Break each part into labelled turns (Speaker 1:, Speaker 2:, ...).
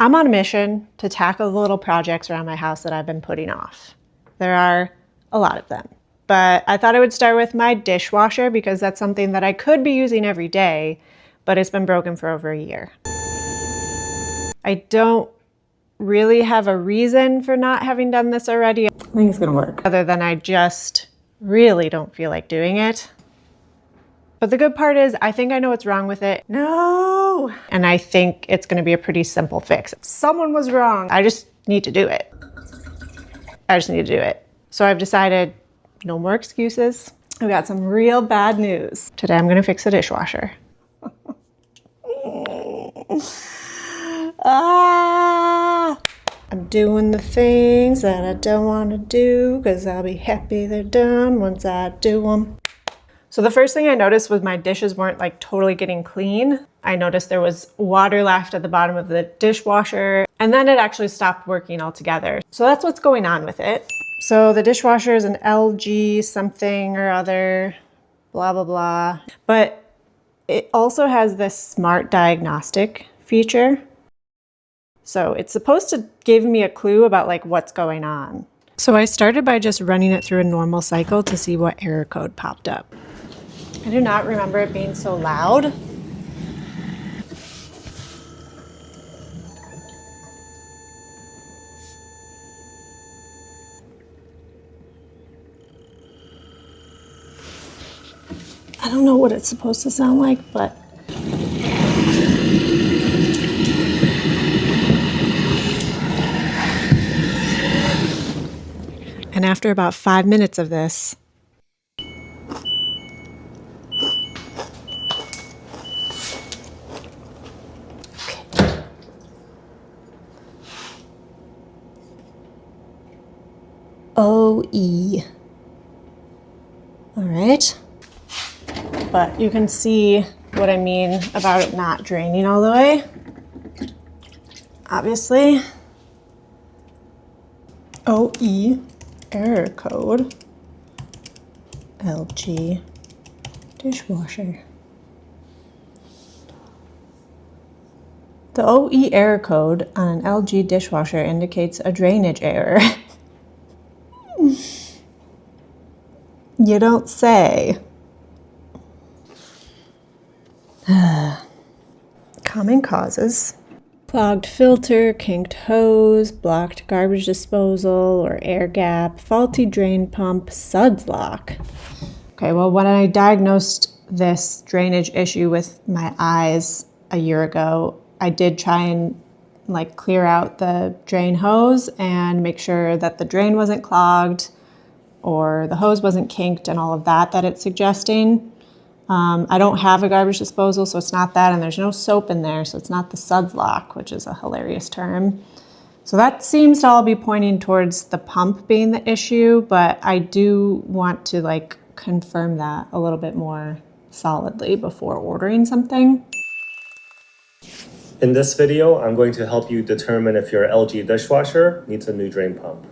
Speaker 1: I'm on a mission to tackle the little projects around my house that I've been putting off. There are a lot of them, but I thought I would start with my dishwasher because that's something that I could be using every day, but it's been broken for over a year. I don't really have a reason for not having done this already. I think it's gonna work. Other than I just really don't feel like doing it. But the good part is I think I know what's wrong with it. No! And I think it's gonna be a pretty simple fix. Someone was wrong. I just need to do it. I just need to do it. So I've decided no more excuses. I've got some real bad news. Today I'm gonna fix the dishwasher. I'm doing the things that I don't want to do because I'll be happy they're done once I do them. So the first thing I noticed was my dishes weren't like totally getting clean. I noticed there was water left at the bottom of the dishwasher, and then it actually stopped working altogether. So that's what's going on with it. So the dishwasher is an LG something or other, blah, blah, blah. But it also has this smart diagnostic feature. So it's supposed to give me a clue about like what's going on. So I started by just running it through a normal cycle to see what error code popped up. I do not remember it being so loud. I don't know what it's supposed to sound like, but and after about 5 minutes of this, OE. All right. But you can see what I mean about it not draining all the way. Obviously. OE error code LG dishwasher. The OE error code on an LG dishwasher indicates a drainage error. You don't say. Common causes: clogged filter, kinked hose, blocked garbage disposal or air gap, faulty drain pump, suds lock. Okay, well, when I diagnosed this drainage issue with my eyes a year ago, I did try and like clear out the drain hose and make sure that the drain wasn't clogged or the hose wasn't kinked and all of that it's suggesting. I don't have a garbage disposal, so it's not that, and there's no soap in there, so it's not the suds lock, which is a hilarious term. So that seems to all be pointing towards the pump being the issue, but I do want to like confirm that a little bit more solidly before ordering something.
Speaker 2: In this video, I'm going to help you determine if your LG dishwasher needs a new drain pump.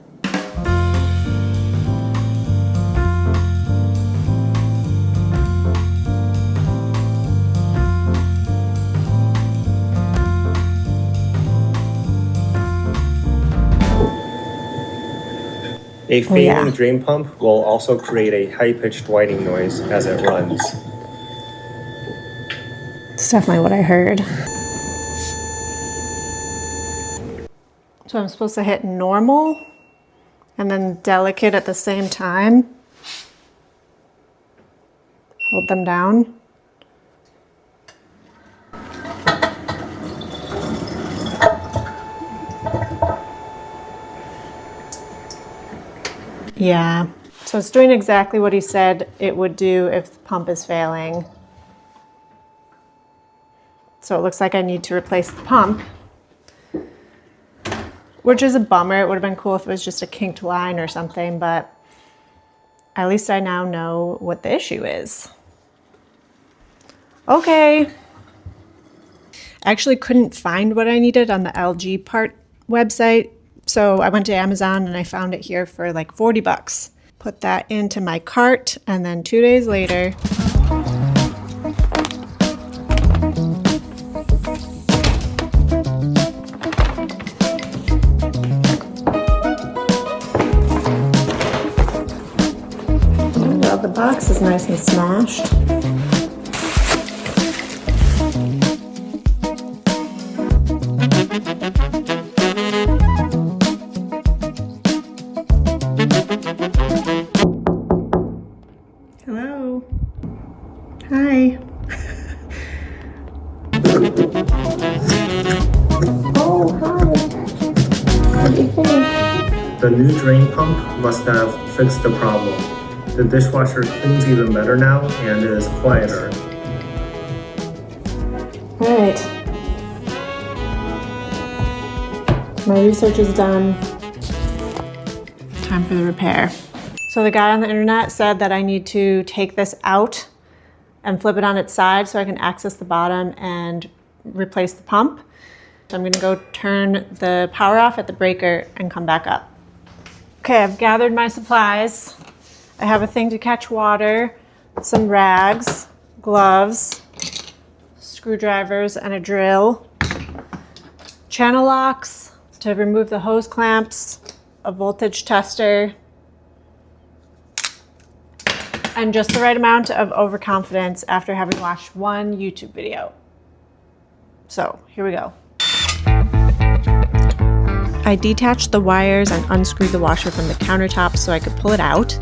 Speaker 2: A failing drain pump will also create a high-pitched whining noise as it runs.
Speaker 1: It's definitely what I heard. So I'm supposed to hit normal and then delicate at the same time. Hold them down. Yeah, so it's doing exactly what he said it would do if the pump is failing. So it looks like I need to replace the pump, which is a bummer. It would have been cool if it was just a kinked line or something, but at least I now know what the issue is. Okay. I actually couldn't find what I needed on the LG part website. So I went to Amazon and I found it here for like 40 bucks. Put that into my cart, and then 2 days later, wax is nice and smashed. Hello. Hi. Oh, hi. What do you think?
Speaker 2: The new drain pump must have fixed the problem. The dishwasher cleans even better now and is quieter.
Speaker 1: All right. My research is done. Time for the repair. So the guy on the internet said that I need to take this out and flip it on its side so I can access the bottom and replace the pump. So I'm gonna go turn the power off at the breaker and come back up. Okay, I've gathered my supplies. I have a thing to catch water, some rags, gloves, screwdrivers, and a drill, channel locks to remove the hose clamps, a voltage tester, and just the right amount of overconfidence after having watched one YouTube video. So here we go. I detached the wires and unscrewed the washer from the countertop so I could pull it out.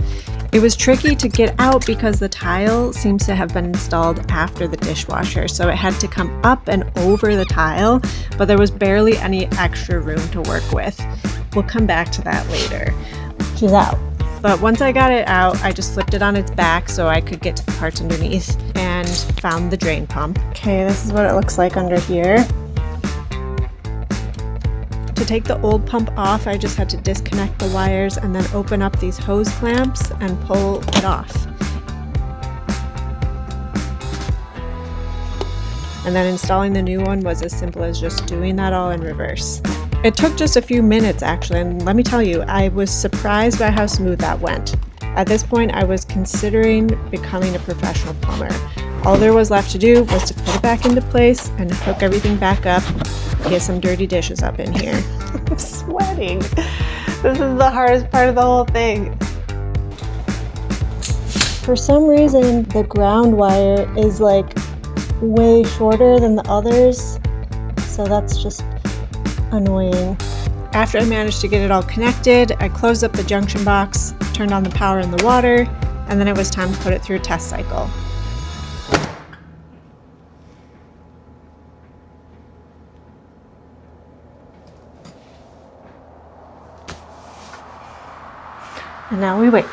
Speaker 1: It was tricky to get out because the tile seems to have been installed after the dishwasher, so it had to come up and over the tile, but there was barely any extra room to work with. We'll come back to that later. She's out. But once I got it out, I just flipped it on its back so I could get to the parts underneath and found the drain pump. Okay, this is what it looks like under here. To take the old pump off, I just had to disconnect the wires and then open up these hose clamps and pull it off. And then installing the new one was as simple as just doing that all in reverse. It took just a few minutes actually, and let me tell you, I was surprised by how smooth that went. At this point, I was considering becoming a professional plumber. All there was left to do was to put it back into place and hook everything back up, get some dirty dishes up in here. I'm sweating. This is the hardest part of the whole thing. For some reason, the ground wire is like way shorter than the others, so that's just annoying. After I managed to get it all connected, I closed up the junction box, turned on the power and the water, and then it was time to put it through a test cycle. And now we wait.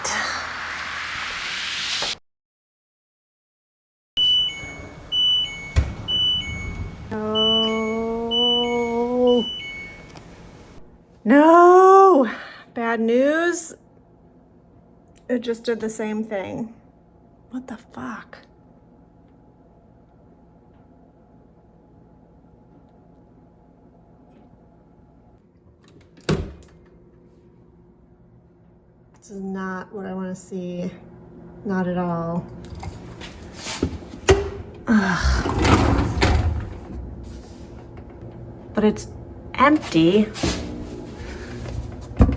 Speaker 1: No! Bad news. It just did the same thing. What the fuck? This is not what I want to see. Not at all. Ugh. But it's empty.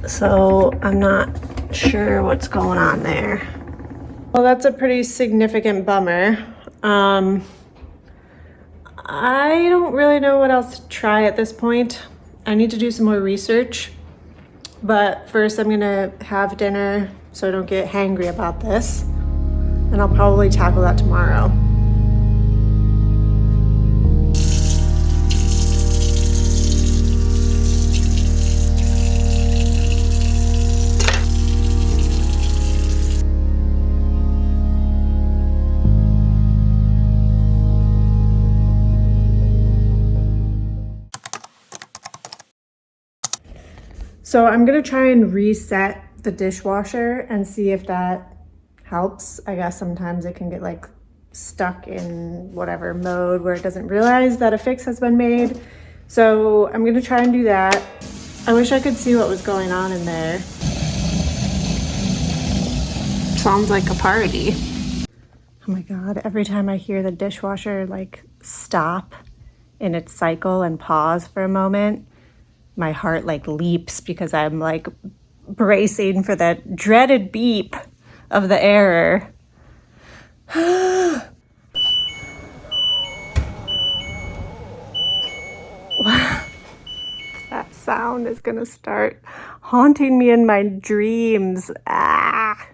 Speaker 1: So I'm not sure what's going on there. Well, that's a pretty significant bummer. I don't really know what else to try at this point. I need to do some more research. But first I'm gonna have dinner so I don't get hangry about this. And I'll probably tackle that tomorrow. So I'm gonna try and reset the dishwasher and see if that helps. I guess sometimes it can get like stuck in whatever mode where it doesn't realize that a fix has been made. So I'm gonna try and do that. I wish I could see what was going on in there. Sounds like a party. Oh my God, every time I hear the dishwasher like stop in its cycle and pause for a moment, my heart like leaps because I'm like bracing for that dreaded beep of the error. That sound is gonna start haunting me in my dreams. Ah.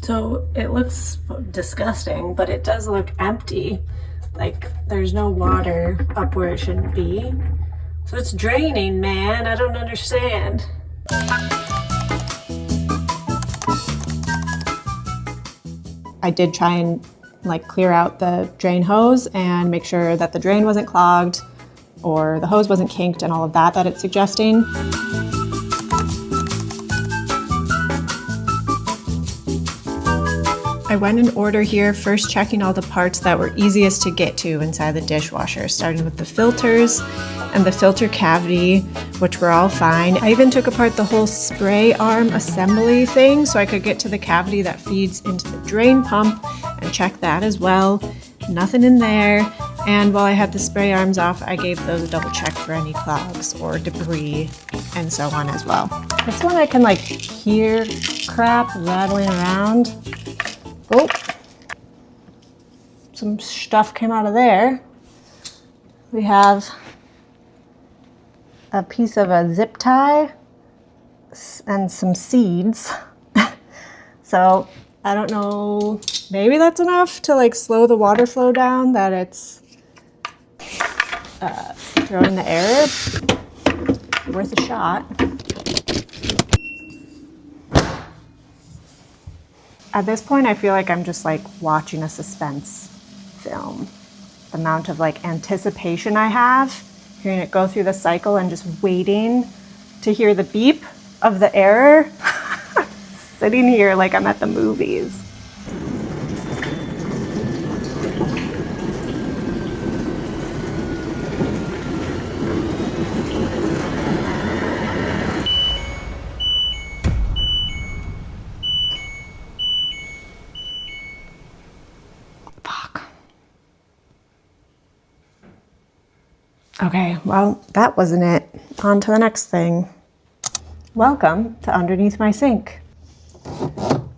Speaker 1: So it looks disgusting, but it does look empty. Like there's no water up where it shouldn't be. So it's draining, man. I don't understand. I did try and like clear out the drain hose and make sure that the drain wasn't clogged or the hose wasn't kinked and all of that it's suggesting. I went in order here, first checking all the parts that were easiest to get to inside the dishwasher, starting with the filters and the filter cavity, which were all fine. I even took apart the whole spray arm assembly thing so I could get to the cavity that feeds into the drain pump and check that as well. Nothing in there. And while I had the spray arms off, I gave those a double check for any clogs or debris and so on as well. This one I can like hear crap rattling around. Oh, some stuff came out of there. We have a piece of a zip tie and some seeds. So I don't know, maybe that's enough to like slow the water flow down that it's throwing the error. Worth a shot. At this point, I feel like I'm just like watching a suspense film. The amount of like anticipation I have, hearing it go through the cycle and just waiting to hear the beep of the error. Sitting here like I'm at the movies. Okay, well, that wasn't it. On to the next thing. Welcome to Underneath My Sink.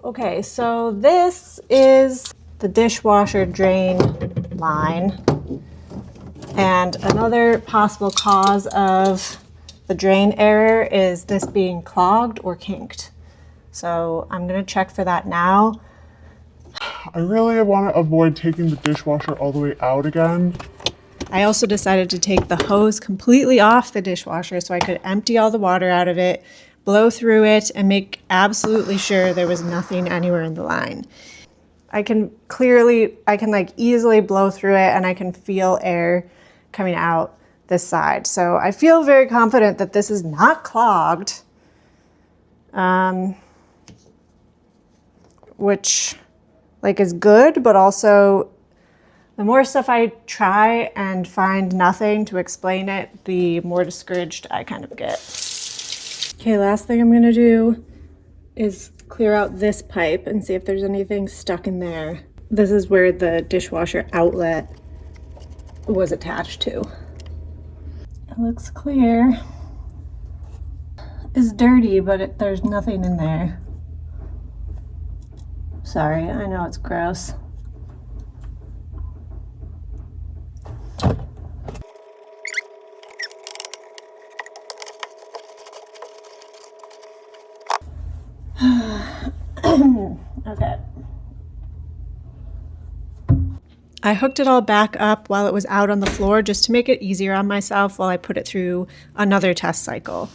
Speaker 1: Okay, so this is the dishwasher drain line. And another possible cause of the drain error is this being clogged or kinked. So I'm gonna check for that now.
Speaker 3: I really want to avoid taking the dishwasher all the way out again.
Speaker 1: I also decided to take the hose completely off the dishwasher so I could empty all the water out of it, blow through it, and make absolutely sure there was nothing anywhere in the line. I can like easily blow through it and I can feel air coming out this side. So I feel very confident that this is not clogged, which like is good, but also the more stuff I try and find nothing to explain it, the more discouraged I kind of get. Okay, last thing I'm gonna do is clear out this pipe and see if there's anything stuck in there. This is where the dishwasher outlet was attached to. It looks clear. It's dirty, but there's nothing in there. Sorry, I know it's gross. Okay. I hooked it all back up while it was out on the floor just to make it easier on myself while I put it through another test cycle.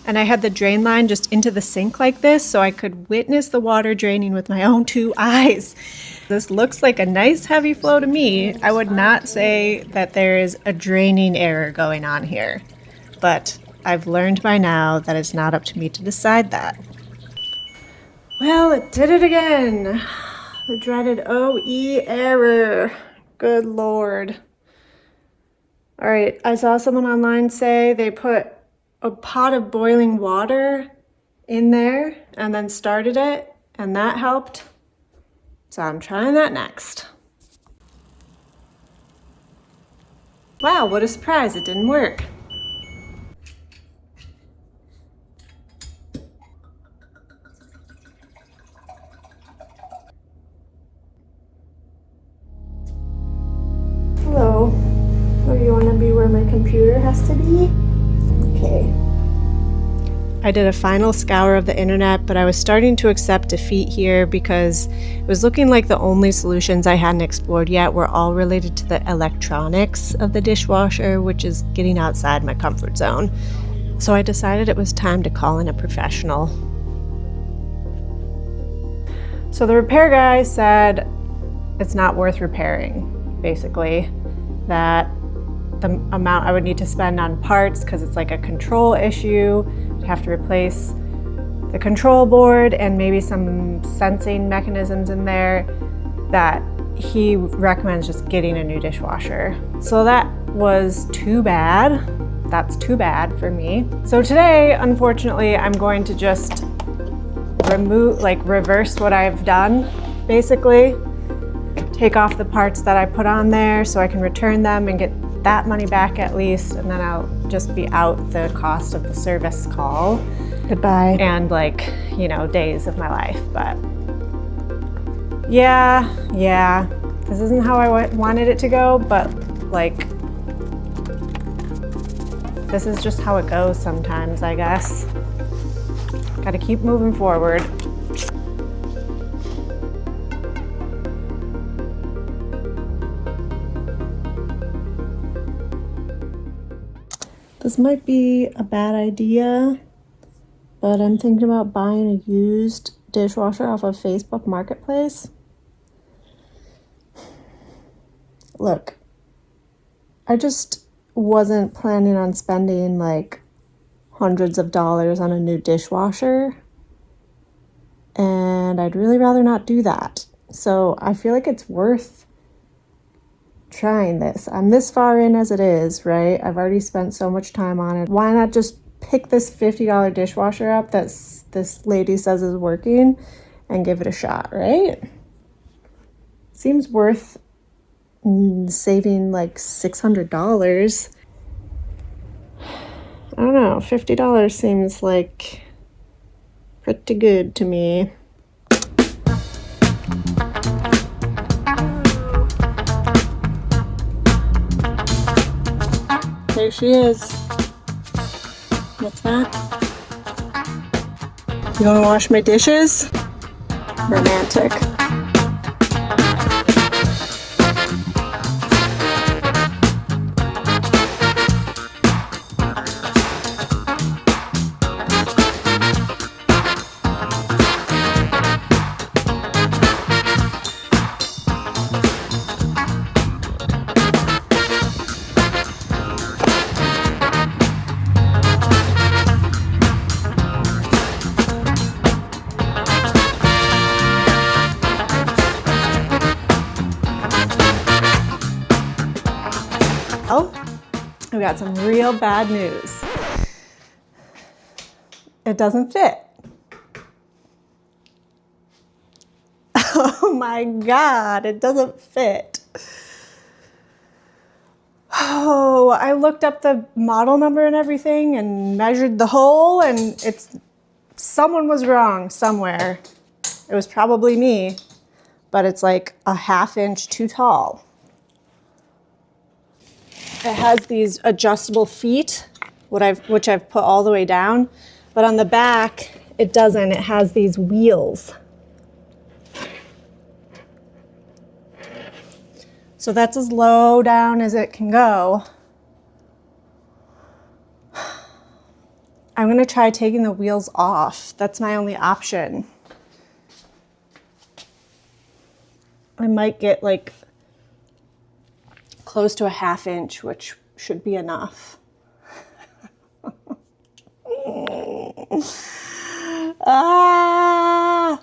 Speaker 1: And I had the drain line just into the sink like this so I could witness the water draining with my own two eyes. This looks like a nice heavy flow to me. I would not say that there is a draining error going on here, but I've learned by now that it's not up to me to decide that. Well, it did it again. The dreaded OE error. Good Lord. All right, I saw someone online say they put a pot of boiling water in there and then started it, and that helped. So I'm trying that next. Wow, what a surprise, it didn't work. computer has to be. Okay. I did a final scour of the internet, but I was starting to accept defeat here because it was looking like the only solutions I hadn't explored yet were all related to the electronics of the dishwasher, which is getting outside my comfort zone. So I decided it was time to call in a professional. So the repair guy said it's not worth repairing, basically, that the amount I would need to spend on parts, because it's like a control issue, I'd have to replace the control board and maybe some sensing mechanisms in there, that he recommends just getting a new dishwasher. So that was too bad. That's too bad for me. So today, unfortunately, I'm going to just reverse what I've done, basically. Take off the parts that I put on there so I can return them and get that money back at least, and then I'll just be out the cost of the service call. Goodbye. And days of my life, but yeah, this isn't how I wanted it to go, but this is just how it goes sometimes, I guess. Gotta keep moving forward. This might be a bad idea, but I'm thinking about buying a used dishwasher off of Facebook Marketplace. Look, I just wasn't planning on spending hundreds of dollars on a new dishwasher, and I'd really rather not do that. So I feel like it's worth trying this. I'm this far in as it is, right? I've already spent so much time on it. Why not just pick this $50 dishwasher up that this lady says is working and give it a shot, right? Seems worth saving $600. I don't know, $50 seems pretty good to me. There she is. What's that? You wanna wash my dishes? Romantic. Oh, we got some real bad news. It doesn't fit. Oh my God, it doesn't fit. Oh, I looked up the model number and everything and measured the hole, and someone was wrong somewhere. It was probably me, but it's a ½ inch too tall. It has these adjustable feet, which I've put all the way down, but on the back, it doesn't. It has these wheels. So that's as low down as it can go. I'm gonna try taking the wheels off. That's my only option. I might get close to a ½ inch, which should be enough. Ah!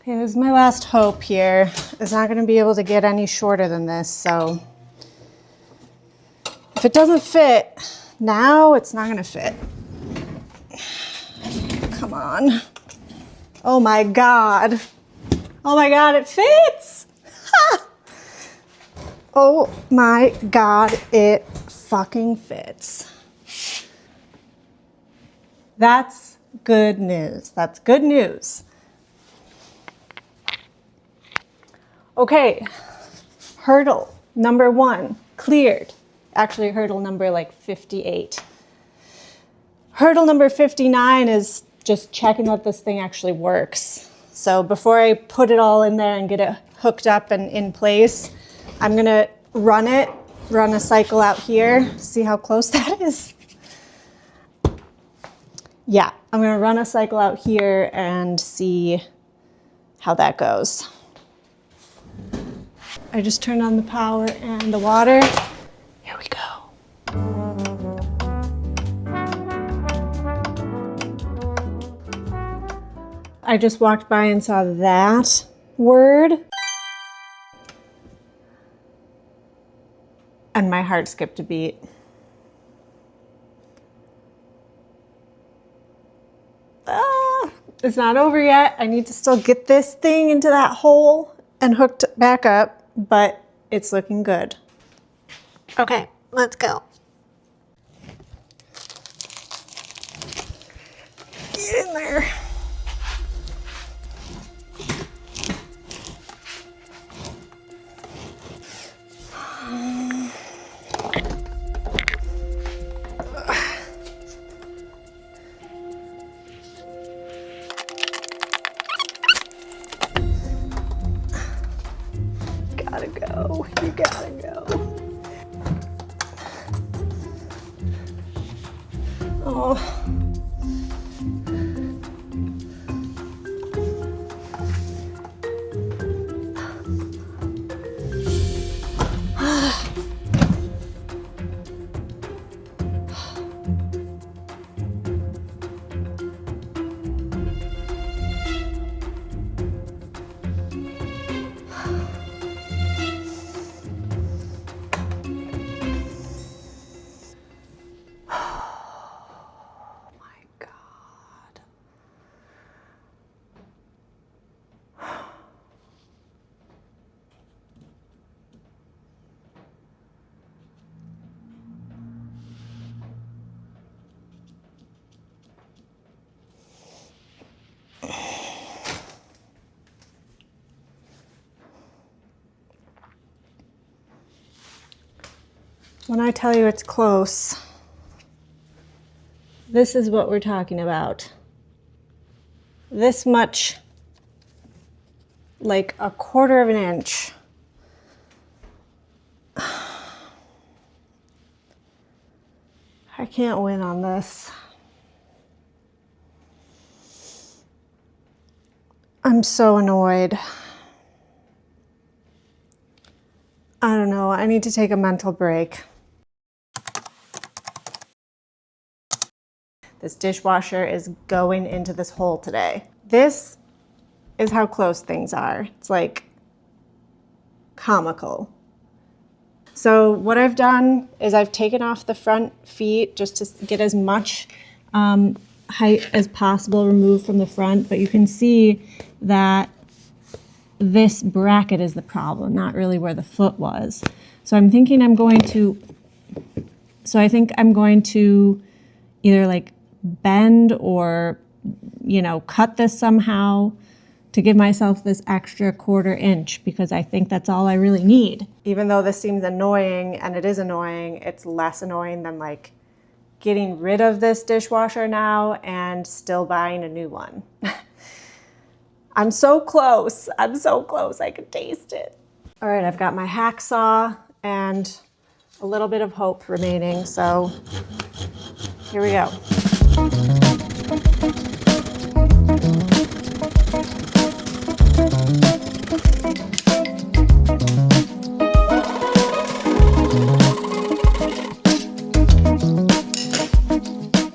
Speaker 1: Okay, this is my last hope here. It's not going to be able to get any shorter than this, so if it doesn't fit now, it's not going to fit. Come on. Oh my God. Oh my God, it fits! Ha! Oh my God, it fucking fits. That's good news. That's good news. Okay, hurdle number 1, cleared. Actually, hurdle number like 58. Hurdle number 59 is just checking that this thing actually works. So before I put it all in there and get it hooked up and in place, I'm gonna run a cycle out here, see how close that is. Yeah, I'm gonna run a cycle out here and see how that goes. I just turned on the power and the water. Here we go. I just walked by and saw that word. And my heart skipped a beat. It's not over yet. I need to still get this thing into that hole and hooked back up, but it's looking good. Okay, let's go. Get in there. Gotta go. You gotta go. Oh. When I tell you it's close, this is what we're talking about. This much, like a quarter of an inch. I can't win on this. I'm so annoyed. I don't know, I need to take a mental break. This dishwasher is going into this hole today. This is how close things are. It's like comical. So what I've done is I've taken off the front feet just to get as much height as possible removed from the front, but you can see that this bracket is the problem, not really where the foot was. So I'm thinking I'm going to, I think I'm going to either like bend or, you know, cut this somehow to give myself this extra quarter inch, because I think that's all I really need. Even though this seems annoying, and it is annoying, it's less annoying than like getting rid of this dishwasher now and still buying a new one. I'm so close. I'm so close. I can taste it. All right, I've got my hacksaw and a little bit of hope remaining, so here we go.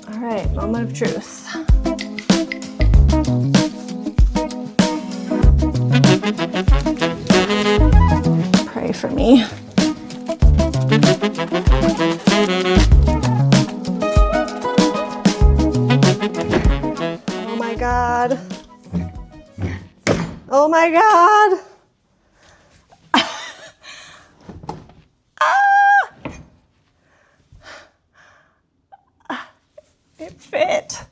Speaker 1: All right, moment of truth. Pray for me. Oh my God. Oh my God. It fit.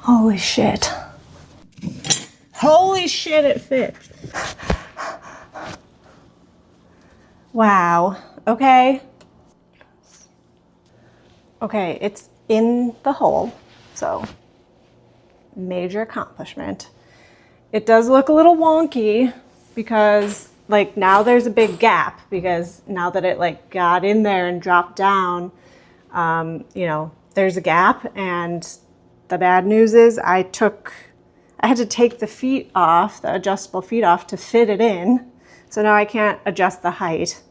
Speaker 1: Holy shit. Holy shit, it fits. Wow. Okay. Okay, it's in the hole, so major accomplishment. It does look a little wonky because like now there's a big gap because now that it like got in there and dropped down, you know, there's a gap. And the bad news is I had to take the feet off, the adjustable feet off to fit it in. So now I can't adjust the height.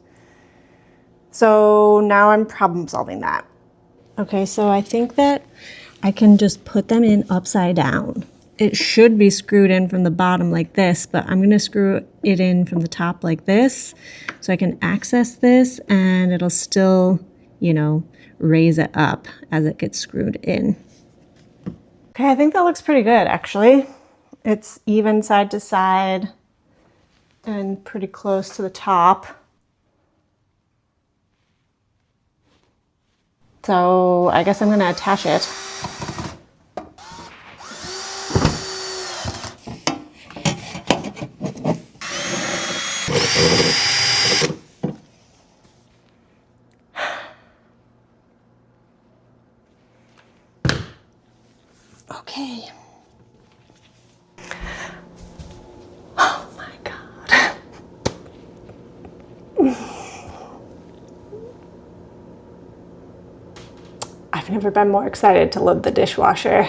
Speaker 1: So now I'm problem solving that. Okay, so I think that I can just put them in upside down. It should be screwed in from the bottom like this, but I'm gonna screw it in from the top like this so I can access this and it'll still, you know, raise it up as it gets screwed in. Okay, I think that looks pretty good actually. It's even side to side and pretty close to the top. So I guess I'm gonna attach it. Okay. Oh my God. I've never been more excited to load the dishwasher.